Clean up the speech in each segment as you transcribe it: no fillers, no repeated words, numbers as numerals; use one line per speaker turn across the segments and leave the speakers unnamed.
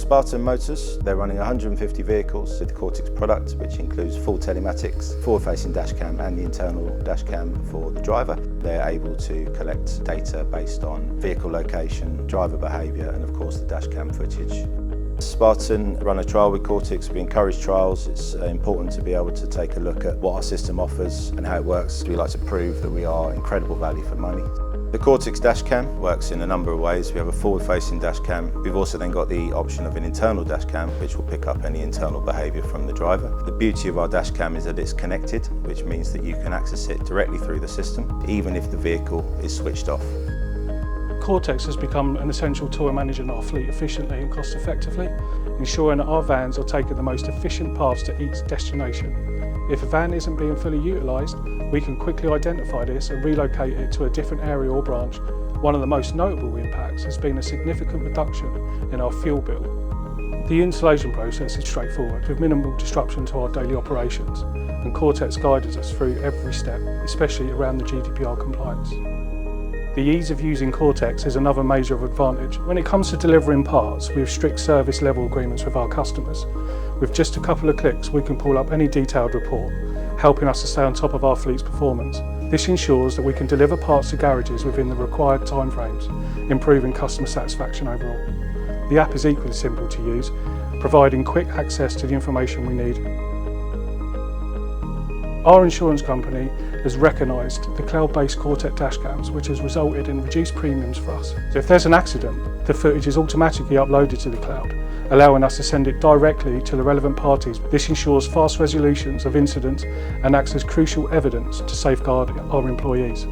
Spartan Motors, they're running 150 vehicles with the Quartix product, which includes full telematics, forward-facing dashcam and the internal dashcam for the driver. They're able to collect data based on vehicle location, driver behaviour and of course the dashcam footage. Spartan run a trial with Quartix. We encourage trials. It's important to be able to take a look at what our system offers and how it works. We like to prove that we are incredible value for money. The Quartix dashcam works in a number of ways. We have a forward-facing dashcam. We've also then got the option of an internal dashcam, which will pick up any internal behaviour from the driver. The beauty of our dashcam is that it's connected, which means that you can access it directly through the system, even if the vehicle is switched off.
Quartix has become an essential tool in managing our fleet efficiently and cost effectively, ensuring that our vans are taking the most efficient paths to each destination. If a van isn't being fully utilised, we can quickly identify this and relocate it to a different area or branch. One of the most notable impacts has been a significant reduction in our fuel bill. The installation process is straightforward, with minimal disruption to our daily operations, and Quartix guides us through every step, especially around the GDPR compliance. The ease of using Quartix is another major advantage. When it comes to delivering parts, we have strict service level agreements with our customers. With just a couple of clicks, we can pull up any detailed report, helping us to stay on top of our fleet's performance. This ensures that we can deliver parts to garages within the required timeframes, improving customer satisfaction overall. The app is equally simple to use, providing quick access to the information we need. Our insurance company has recognised the cloud-based Quartix dashcams, which has resulted in reduced premiums for us. So if there's an accident, the footage is automatically uploaded to the cloud, allowing us to send it directly to the relevant parties. This ensures fast resolutions of incidents and acts as crucial evidence to safeguard our employees.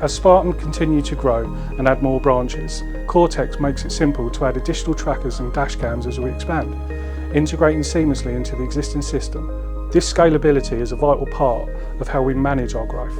As Spartan continue to grow and add more branches, Quartix makes it simple to add additional trackers and dashcams as we expand, integrating seamlessly into the existing system. This scalability is a vital part of how we manage our growth.